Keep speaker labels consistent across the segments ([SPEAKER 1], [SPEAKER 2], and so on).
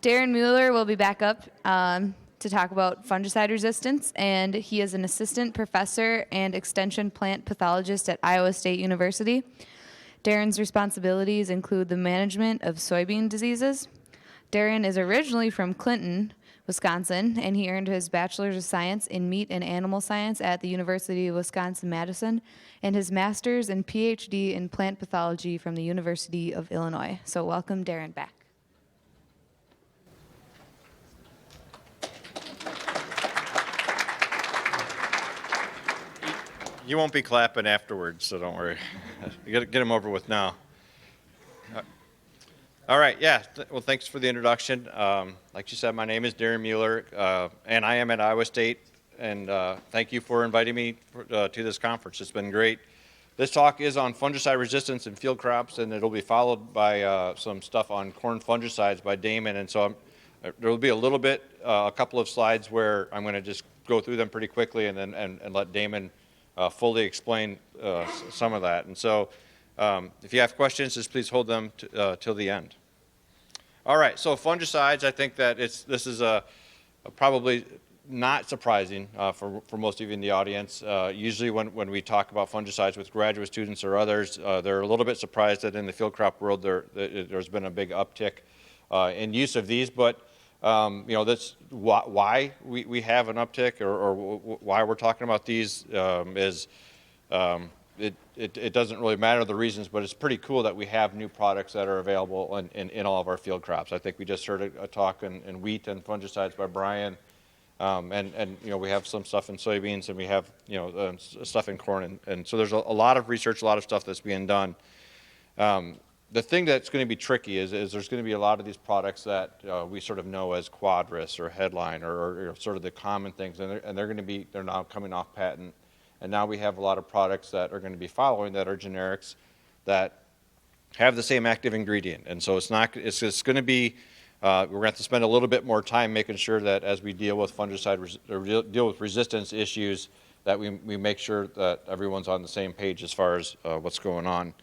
[SPEAKER 1] Darren Mueller will be back up to talk about fungicide resistance, and he is an assistant professor and extension plant pathologist at Iowa State University. Darren's responsibilities include the management of soybean diseases. Darren is originally from Clinton, Wisconsin, and he earned his Bachelor's of Science in Meat and Animal Science at the University of Wisconsin-Madison and his Master's and PhD in Plant Pathology from the University of Illinois. So welcome Darren back.
[SPEAKER 2] You won't be clapping afterwards, so don't worry. Get them over with now. All right, yeah, well, thanks for the introduction. Like you said, my name is Darren Mueller, and I am at Iowa State, and thank you for inviting me to this conference. It's been great. This talk is on fungicide resistance in field crops, and it'll be followed by some stuff on corn fungicides by Damon, and so there will be a couple of slides where I'm going to just go through them pretty quickly and then and let Damon fully explain some of that. And so if you have questions, just please hold them till the end. All right, so fungicides, I think that this is probably not surprising for most of you in the audience. Usually when we talk about fungicides with graduate students or others, they're a little bit surprised that in the field crop world there's been a big uptick in use of these, but that's why we have an uptick or why we're talking about these it doesn't really matter the reasons, but it's pretty cool that we have new products that are available in all of our field crops. I think we just heard a talk in wheat and fungicides by Brian, and we have some stuff in soybeans, and we have stuff in corn, and so there's a lot of research, a lot of stuff that's being done. The thing that's going to be tricky is there's going to be a lot of these products that we sort of know as Quadris or Headline or sort of the common things, and they're now coming off patent, and now we have a lot of products that are going to be following that are generics that have the same active ingredient, and so it's going to be we're going to have to spend a little bit more time making sure that as we deal with deal with resistance issues that we make sure that everyone's on the same page as far as what's going on.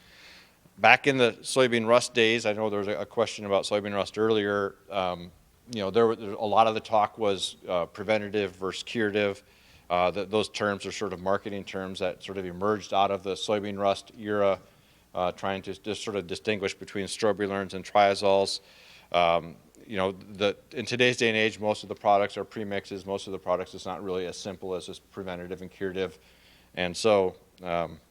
[SPEAKER 2] Back in the soybean rust days, I know there was a question about soybean rust earlier. There a lot of the talk was preventative versus curative. Those terms are sort of marketing terms that sort of emerged out of the soybean rust era, trying to just sort of distinguish between strobilurins and triazoles. In today's day and age, most of the products are premixes. Most of the products, it's not really as simple as just preventative and curative, and so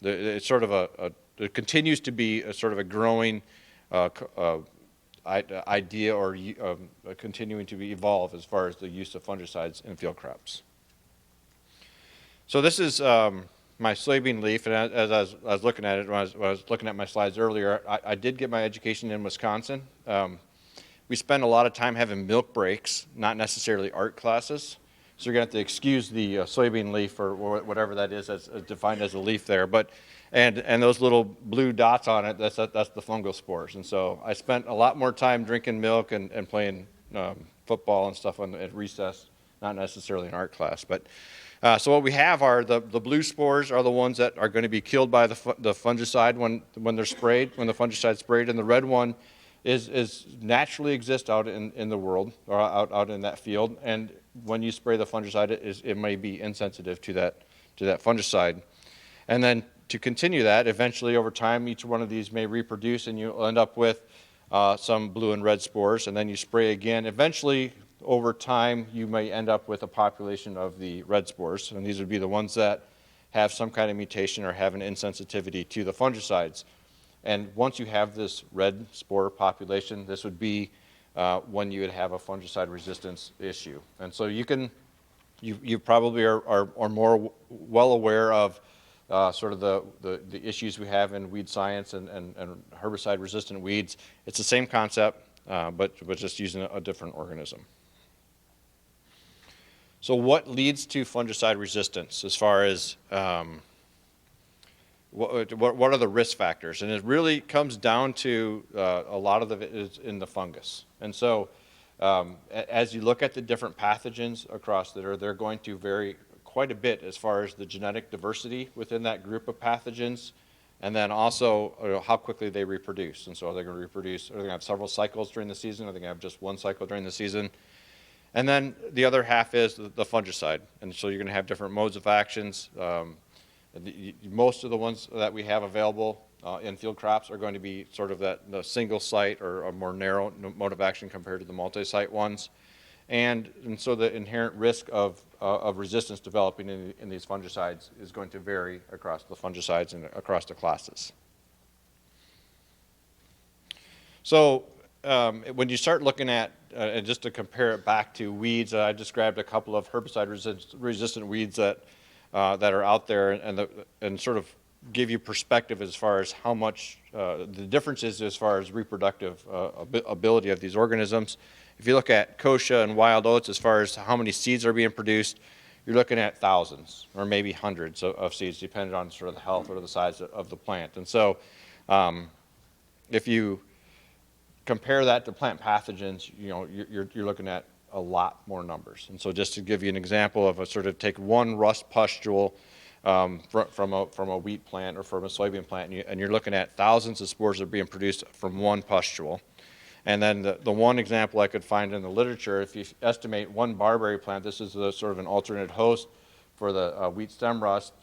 [SPEAKER 2] it's sort of it continues to be a sort of a growing idea or continuing to evolve as far as the use of fungicides in field crops. So this is my soybean leaf, and as I was looking at it, when I was looking at my slides earlier, I did get my education in Wisconsin. We spend a lot of time having milk breaks, not necessarily art classes. So you're going to have to excuse the soybean leaf or whatever that is as defined as a leaf there. But and those little blue dots on it, that's the fungal spores. And so I spent a lot more time drinking milk and playing football and stuff at recess, not necessarily an art class. But so what we have are the blue spores are the ones that are going to be killed by the fungicide when they're sprayed, when the fungicide's sprayed, and the red one is naturally exist out in the world or out in that field, and when you spray the fungicide, it may be insensitive to that fungicide. And then to continue that, eventually over time, each one of these may reproduce, and you'll end up with some blue and red spores, and then you spray again. Eventually, over time, you may end up with a population of the red spores, and these would be the ones that have some kind of mutation or have an insensitivity to the fungicides. And once you have this red spore population, this would be when you would have a fungicide resistance issue. And so you probably are more well aware of sort of the issues we have in weed science and herbicide resistant weeds. It's the same concept, but just using a different organism. So what leads to fungicide resistance as far as what are the risk factors? And it really comes down to a lot of it is in the fungus. And so as you look at the different pathogens across they're going to vary quite a bit as far as the genetic diversity within that group of pathogens and then also how quickly they reproduce. And so are they going to reproduce, are they going to have several cycles during the season? Are they going to have just one cycle during the season? And then the other half is the fungicide. And so you're going to have different modes of actions. Most of the ones that we have available in field crops are going to be sort of the single site or a more narrow mode of action compared to the multi-site ones. And so the inherent risk of resistance developing in these fungicides is going to vary across the fungicides and across the classes. So when you start looking at, and just to compare it back to weeds, I described a couple of herbicide-resistant weeds that are out there, and sort of give you perspective as far as how much the differences as far as reproductive ability of these organisms. If you look at kochia and wild oats, as far as how many seeds are being produced, you're looking at thousands or maybe hundreds of seeds, depending on sort of the health or the size of the plant. And so if you compare that to plant pathogens, you're looking at a lot more numbers. And so just to give you an example of take one rust pustule from a wheat plant or from a soybean plant, and you're looking at thousands of spores that are being produced from one pustule. And then the one example I could find in the literature, if you estimate one barberry plant, this is sort of an alternate host for the wheat stem rust,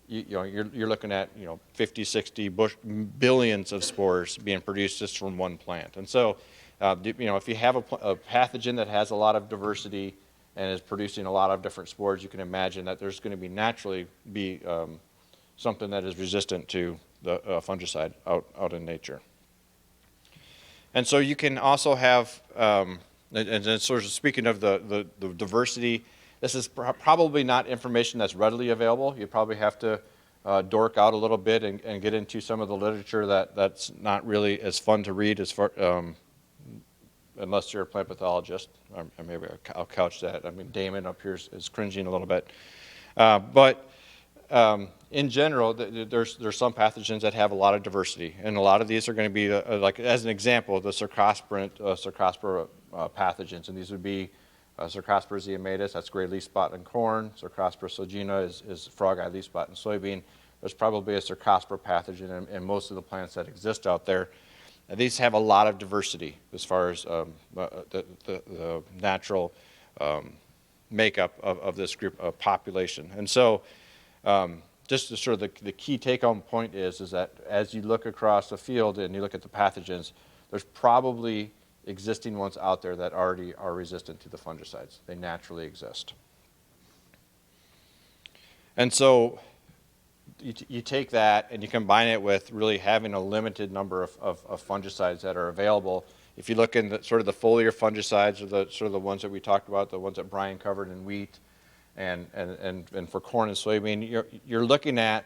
[SPEAKER 2] you're looking at 50, 60 billions of spores being produced just from one plant. And so if you have a pathogen that has a lot of diversity and is producing a lot of different spores, you can imagine that there's going to naturally be something that is resistant to the fungicide out in nature. And so you can also have, and sort of speaking of the diversity, this is probably not information that's readily available. You probably have to dork out a little bit and get into some of the literature that's not really as fun to read as far, unless you're a plant pathologist. Or maybe I'll couch that. I mean, Damon up here is cringing a little bit. But in general, there's some pathogens that have a lot of diversity, and a lot of these are going to be, like as an example, the Cercospora pathogens, and these would be Cercospora zeomatus, that's gray leaf spot in corn. Cercospora sogina is frog eye leaf spot in soybean. There's probably a Cercospora pathogen in most of the plants that exist out there. And these have a lot of diversity as far as the natural makeup of this group population. And so just to sort of the key take-home point is that as you look across the field and you look at the pathogens, there's probably existing ones out there that already are resistant to the fungicides. They naturally exist. And so you take that and you combine it with really having a limited number of fungicides that are available. If you look in the sort of the foliar fungicides, or the sort of the ones that we talked about, the ones that Brian covered in wheat, and for corn and soybean, you're looking at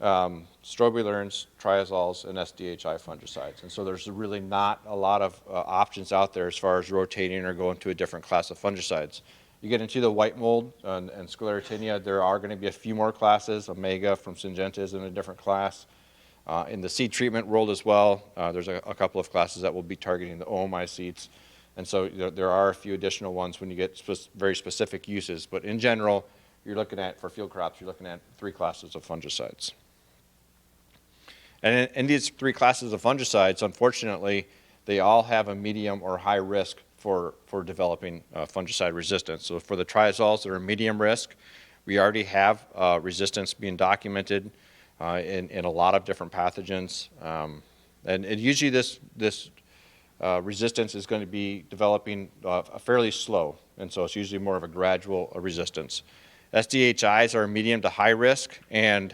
[SPEAKER 2] strobilurins, triazoles, and SDHI fungicides. And so there's really not a lot of options out there as far as rotating or going to a different class of fungicides. You get into the white mold and Sclerotinia, there are going to be a few more classes. Omega from Syngenta is in a different class. In the seed treatment world as well, there's a couple of classes that will be targeting the OMI seeds. And so there are a few additional ones when you get very specific uses. But in general, you're looking at, for field crops, you're looking at 3 classes of fungicides. And in these 3 classes of fungicides, unfortunately, they all have a medium or high risk for developing fungicide resistance. So for the triazoles that are medium risk, we already have resistance being documented in a lot of different pathogens. And usually this resistance is going to be developing fairly slow, and so it's usually more of a gradual resistance. SDHIs are medium to high risk, and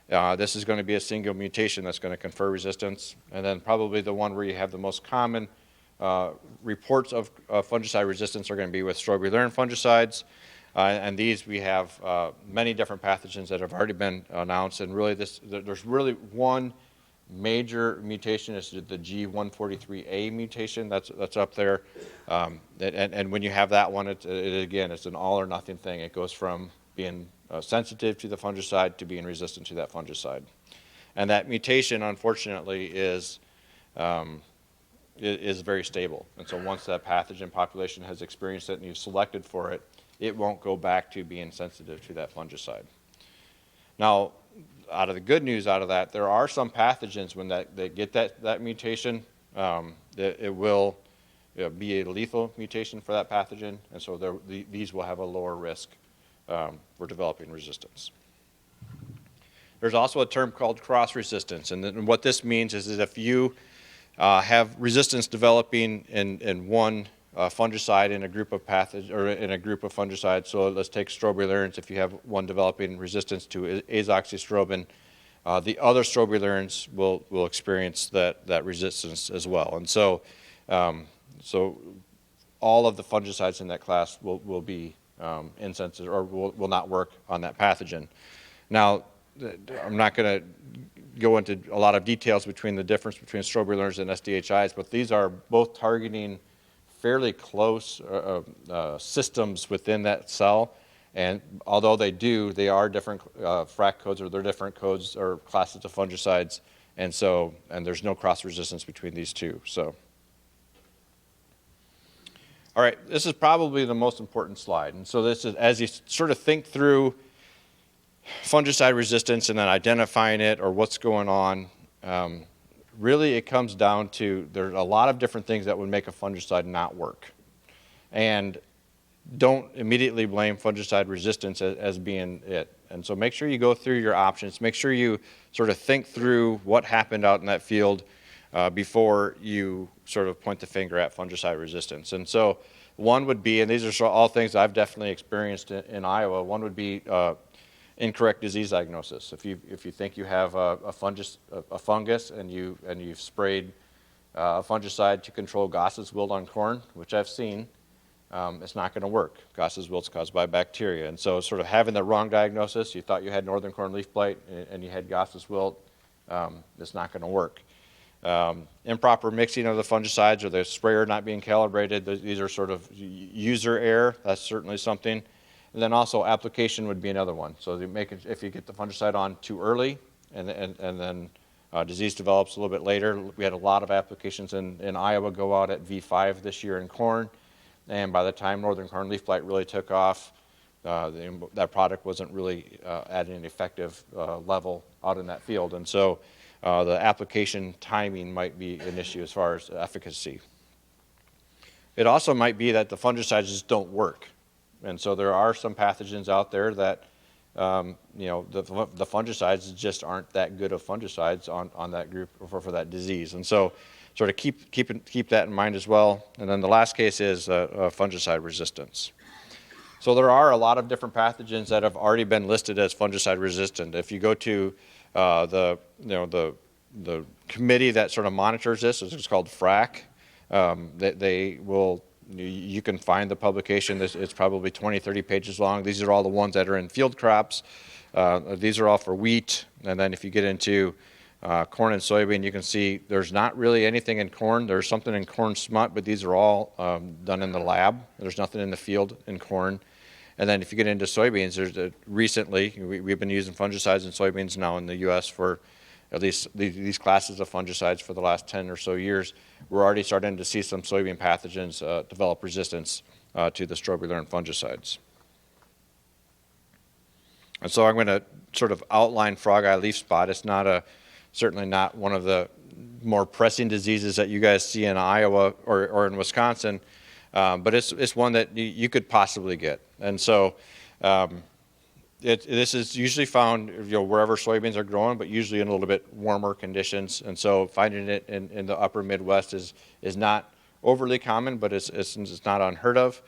[SPEAKER 2] this is going to be a single mutation that's going to confer resistance. And then probably the one where you have the most common reports of fungicide resistance are going to be with strobilurin fungicides. And these we have many different pathogens that have already been announced, and really there's really one major mutation is the G143A mutation that's up there, and when you have that one, again, it's an all or nothing thing. It goes from being sensitive to the fungicide to being resistant to that fungicide, and that mutation, unfortunately, is very stable. And so once that pathogen population has experienced it and you've selected for it, it won't go back to being sensitive to that fungicide. Now, out of the good news out of that, there are some pathogens when they get that mutation, it will be a lethal mutation for that pathogen, and so these will have a lower risk for developing resistance. There's also a term called cross resistance, and what this means is that if you have resistance developing in one fungicide in a group of fungicides. So let's take strobilurins. If you have one developing resistance to azoxystrobin, the other strobilurins will experience that resistance as well. And so, so all of the fungicides in that class will be insensitive or will not work on that pathogen. Now, I'm not going to go into a lot of details between the difference between strobilurins and SDHIs, but these are both targeting fairly close systems within that cell, and although they are different FRAC codes, or they're different codes or classes of fungicides, and there's no cross resistance between these two. So, all right, this is probably the most important slide, and so this is as you sort of think through fungicide resistance and then identifying it or what's going on. Really, it comes down to there's a lot of different things that would make a fungicide not work. And don't immediately blame fungicide resistance as being it. And so make sure you go through your options. Make sure you sort of think through what happened out in that field before you sort of point the finger at fungicide resistance. And so one would be, and these are all things I've definitely experienced in Iowa, one would be incorrect disease diagnosis. If you think you have a fungus and you've sprayed a fungicide to control Goss's wilt on corn, which I've seen, it's not going to work. Goss's wilt is caused by bacteria, and so sort of having the wrong diagnosis, you thought you had northern corn leaf blight and you had Goss's wilt, it's not going to work. Improper mixing of the fungicides or the sprayer not being calibrated, these are sort of user error. That's certainly something. And then also application would be another one. So if you get the fungicide on too early and then disease develops a little bit later. We had a lot of applications in Iowa go out at V5 this year in corn. And by the time northern corn leaf blight really took off, that product wasn't really at an effective level out in that field. And so the application timing might be an issue as far as efficacy. It also might be that the fungicides just don't work. And so there are some pathogens out there that, the fungicides just aren't that good of fungicides on that group for that disease. And so sort of keep that in mind as well. And then the last case is fungicide resistance. So there are a lot of different pathogens that have already been listed as fungicide resistant. If you go to the committee that sort of monitors this, it's called FRAC. They will. You can find the publication. It's probably 20, 30 pages long. These are all the ones that are in field crops. These are all for wheat. And then if you get into corn and soybean, you can see there's not really anything in corn. There's something in corn smut, but these are all done in the lab. There's nothing in the field in corn. And then if you get into soybeans, recently, we've been using fungicides in soybeans now in the U.S. for at least these classes of fungicides for the last 10 or so years. We're already starting to see some soybean pathogens develop resistance to the strobilurin fungicides. And so I'm going to sort of outline frog eye leaf spot. It's certainly not one of the more pressing diseases that you guys see in Iowa or in Wisconsin, but it's one that you could possibly get. And so this is usually found wherever soybeans are growing, but usually in a little bit warmer conditions. And so finding it in the upper Midwest is not overly common, but it's not unheard of.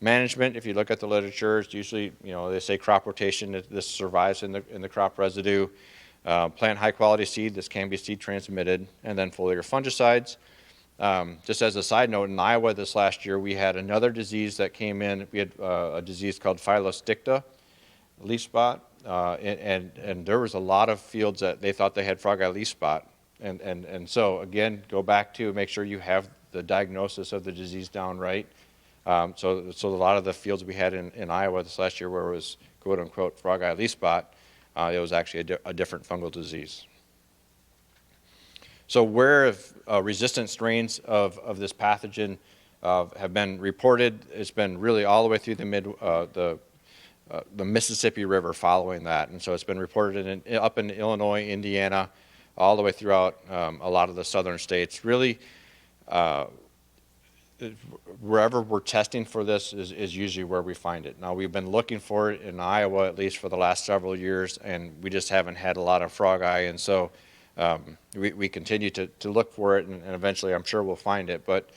[SPEAKER 2] Management, if you look at the literature, it's usually, they say crop rotation, this survives in the crop residue. Plant high quality seed, this can be seed transmitted, and then foliar fungicides. Just as a side note, in Iowa this last year, we had another disease that came in. We had a disease called Phylosticta leaf spot, and there was a lot of fields that they thought they had frog eye leaf spot. And so, again, go back to make sure you have the diagnosis of the disease down right. So a lot of the fields we had in Iowa this last year where it was quote-unquote frog eye leaf spot, it was actually a different fungal disease. So where resistant strains of this pathogen have been reported, it's been really all the way through the the Mississippi River following that. And so it's been reported up in Illinois, Indiana, all the way throughout a lot of the southern states. Really, wherever we're testing for this is usually where we find it. Now, we've been looking for it in Iowa at least for the last several years, and we just haven't had a lot of frog eye. And so we continue to look for it, and eventually I'm sure we'll find it. But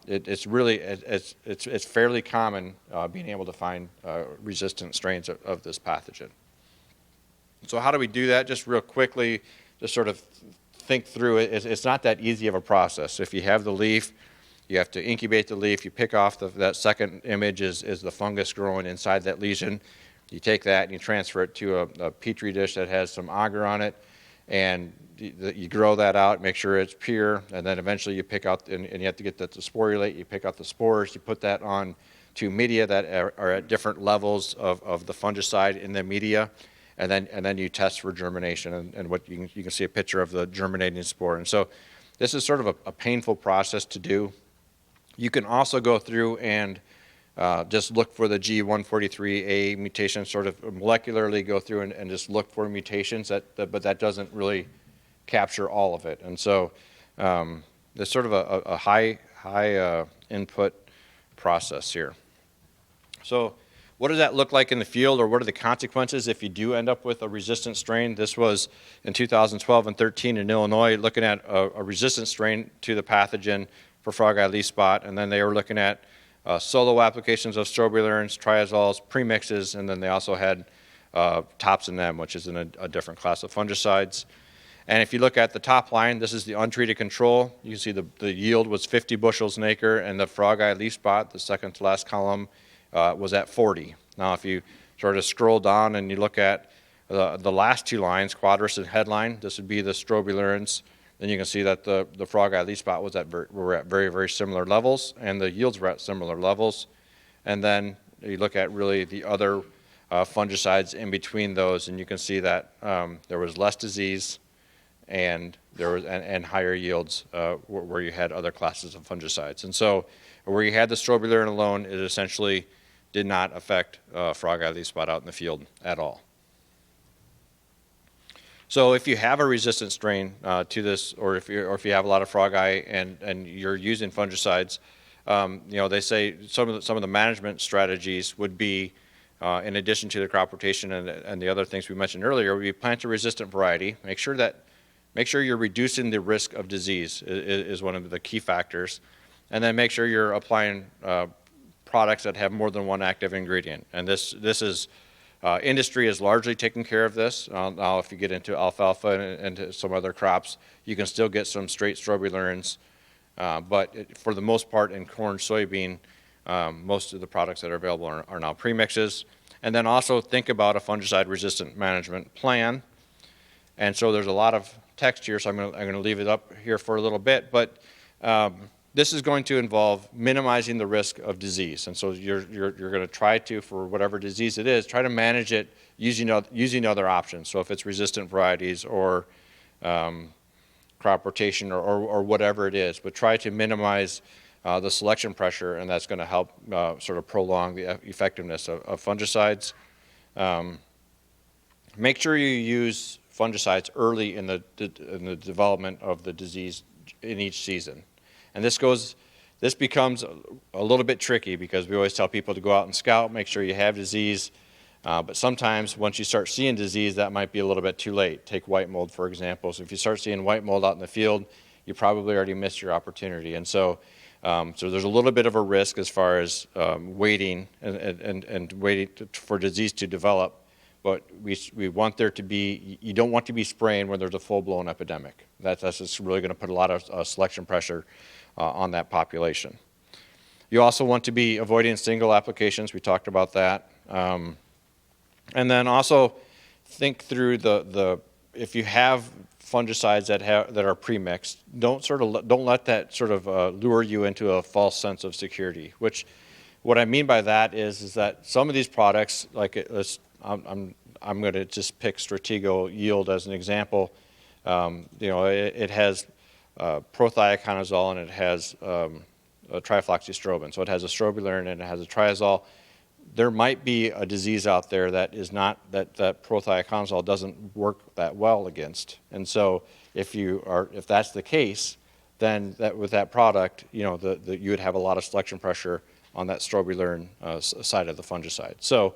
[SPEAKER 2] it's really, it's fairly common being able to find resistant strains of this pathogen. So how do we do that? Just real quickly, just sort of think through it. It's not that easy of a process. If you have the leaf, you have to incubate the leaf. You pick off that second image is the fungus growing inside that lesion. You take that and you transfer it to a petri dish that has some agar on it, and you grow that out, make sure it's pure, and then eventually you pick out, and you have to get that to sporulate. You pick out the spores, you put that on to media that are at different levels of the fungicide in the media, and then you test for germination, and what you can see a picture of the germinating spore. And so this is sort of a painful process to do. You can also go through and just look for the G143A mutation, sort of molecularly go through and just look for mutations, but that doesn't really capture all of it. And so there's sort of a high input process here. So what does that look like in the field, or what are the consequences if you do end up with a resistant strain? This was in 2012 and 13 in Illinois, looking at a resistant strain to the pathogen for frog eye leaf spot, and then they were looking at solo applications of strobilurins, triazoles, premixes, and then they also had Topsin-M, which is in a different class of fungicides. And if you look at the top line, this is the untreated control. You can see the yield was 50 bushels an acre, and the frog eye leaf spot, the second to last column, was at 40. Now, if you sort of scroll down and you look at the last two lines, quadris and headline, this would be the strobilurins. Then you can see that the frog eye leaf spot were at very, very similar levels, and the yields were at similar levels. And then you look at really the other fungicides in between those, and you can see that there was less disease and higher yields where you had other classes of fungicides. And so where you had the strobilurin alone, it essentially did not affect frog eye leaf spot out in the field at all. So if you have a resistant strain to this, or if you have a lot of frog eye and you're using fungicides, they say some of the management strategies would be, in addition to the crop rotation and the other things we mentioned earlier, we plant a resistant variety. Make sure you're reducing the risk of disease is one of the key factors, and then make sure you're applying products that have more than one active ingredient. And this is industry is largely taking care of this. Now, if you get into alfalfa and into some other crops, you can still get some straight strobilurins. But for the most part, in corn, soybean, most of the products that are available are now premixes. And then also think about a fungicide resistant management plan. And so there's a lot of text here, so I'm going to leave it up here for a little bit. But this is going to involve minimizing the risk of disease. And so you're going to try to, for whatever disease it is, try to manage it using other options. So if it's resistant varieties or crop rotation or whatever it is, but try to minimize the selection pressure, and that's going to help sort of prolong the effectiveness of fungicides. Make sure you use fungicides early in the development of the disease in each season. And this becomes a little bit tricky because we always tell people to go out and scout, make sure you have disease. But sometimes once you start seeing disease, that might be a little bit too late. Take white mold, for example. So if you start seeing white mold out in the field, you probably already missed your opportunity. And so there's a little bit of a risk as far as waiting and waiting for disease to develop. But we want there to be, you don't want to be spraying when there's a full-blown epidemic. That's just really going to put a lot of selection pressure on that population. You also want to be avoiding single applications. We talked about that. And then also think through if you have fungicides that are premixed, don't let that sort of lure you into a false sense of security. Which, what I mean by that is that some of these products, like I'm going to just pick Stratego Yield as an example. It has prothioconazole and it has trifloxystrobin. So it has a strobilurin and it has a triazole. there might be a disease out there that is not, that prothioconazole doesn't work that well against. And so if that's the case, then with that product, you would have a lot of selection pressure on that strobilurin side of the fungicide. So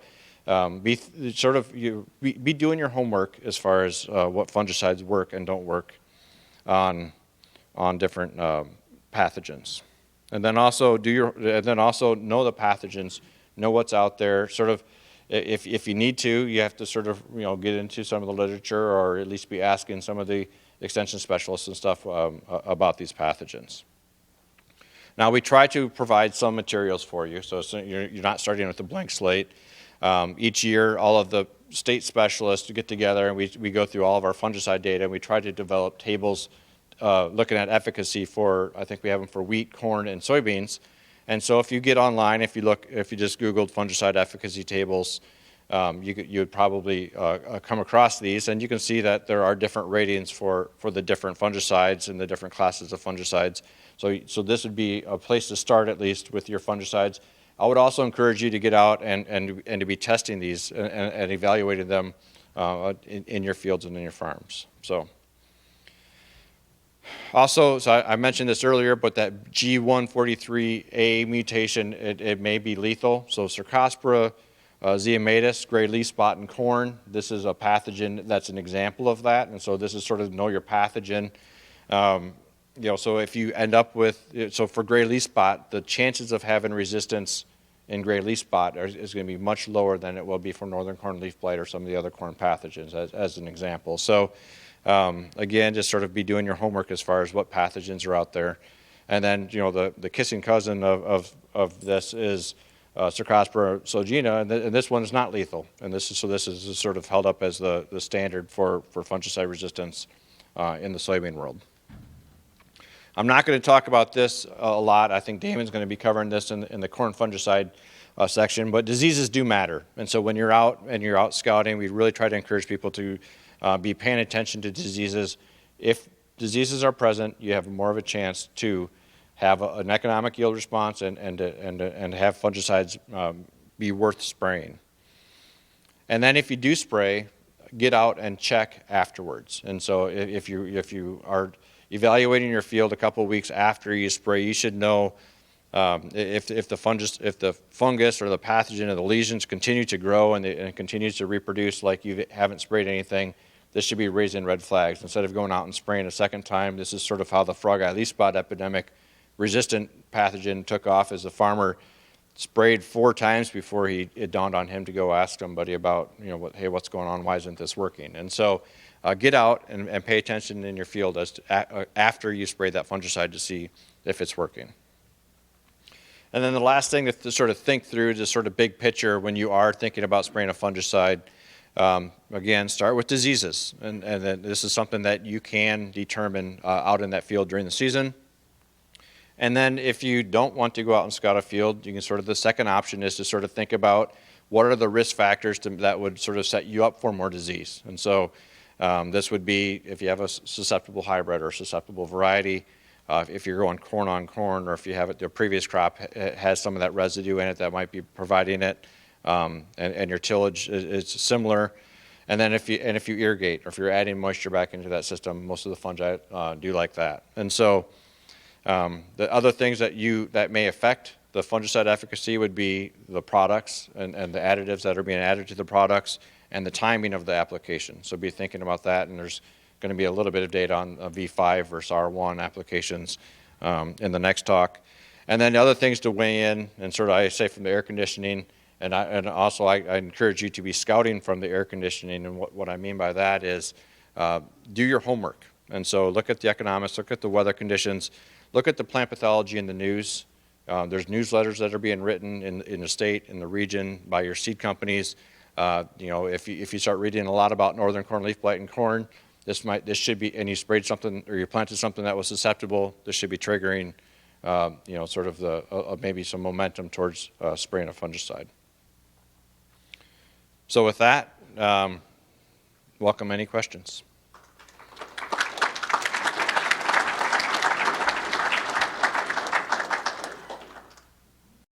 [SPEAKER 2] be doing your homework as far as what fungicides work and don't work on different pathogens. And then also know the pathogens, know what's out there. Sort of, if you need to, you have to sort of get into some of the literature, or at least be asking some of the extension specialists and stuff about these pathogens. Now, we try to provide some materials for you, so you're not starting with a blank slate. Each year, all of the state specialists get together, and we go through all of our fungicide data, and we try to develop tables looking at efficacy for, I think we have them for wheat, corn, and soybeans. And so if you get online, if you just Googled fungicide efficacy tables, you would probably come across these, and you can see that there are different ratings for the different fungicides and the different classes of fungicides. So this would be a place to start, at least with your fungicides. I would also encourage you to get out and to be testing these and evaluating them in your fields and in your farms. So I mentioned this earlier, but that G143A mutation, it may be lethal. So Cercospora zeomatis, gray leaf spot in corn, this is a pathogen that's an example of that. And so this is sort of know your pathogen. So if you end up with, so for gray leaf spot, the chances of having resistance in gray leaf spot is going to be much lower than it will be for northern corn leaf blight or some of the other corn pathogens, as an example. So again, just sort of be doing your homework as far as what pathogens are out there. And then, the kissing cousin of this is Cercospora zoogenesis, and this one is not lethal. And this is sort of held up as the standard for fungicide resistance in the soybean world. I'm not going to talk about this a lot. I think Damon's going to be covering this in the corn fungicide section, but diseases do matter. And so when you're out scouting, we really try to encourage people to be paying attention to diseases. If diseases are present, you have more of a chance to have an economic yield response and have fungicides be worth spraying. And then if you do spray, get out and check afterwards. And so if you are evaluating your field a couple of weeks after you spray, you should know if the fungus or the pathogen or the lesions continue to grow and it continues to reproduce like you haven't sprayed anything. This should be raising red flags. Instead of going out and spraying a second time, this is sort of how the frog eye leaf spot epidemic resistant pathogen took off, as the farmer sprayed 4 times before it dawned on him to go ask somebody about, hey, what's going on? Why isn't this working? And so get out and pay attention in your field after you spray that fungicide to see if it's working. And then the last thing to sort of think through, just sort of big picture, when you are thinking about spraying a fungicide, again, start with diseases. And then this is something that you can determine out in that field during the season. And then if you don't want to go out and scout a field, you can the second option is to sort of think about what are the risk factors that would sort of set you up for more disease. And so this would be if you have a susceptible hybrid or susceptible variety, if you're going corn on corn, or if you have the previous crop has some of that residue in it that might be providing it, and your tillage is similar. And then if you irrigate, or if you're adding moisture back into that system, most of the fungi do like that. And so the other things that may affect the fungicide efficacy would be the products and the additives that are being added to the products and the timing of the application. So be thinking about that, and there's going to be a little bit of data on V5 versus R1 applications in the next talk. And then the other things to weigh in, and sort of I say from the air conditioning, and also I encourage you to be scouting from the air conditioning, and what I mean by that is do your homework. And so look at the economics, look at the weather conditions, look at the plant pathology in the news. There's newsletters that are being written in the state, in the region, by your seed companies. If you start reading a lot about northern corn leaf blight and corn, this should be, and you sprayed something or you planted something that was susceptible, this should be triggering, sort of maybe some momentum towards spraying a fungicide. So with that, welcome any questions.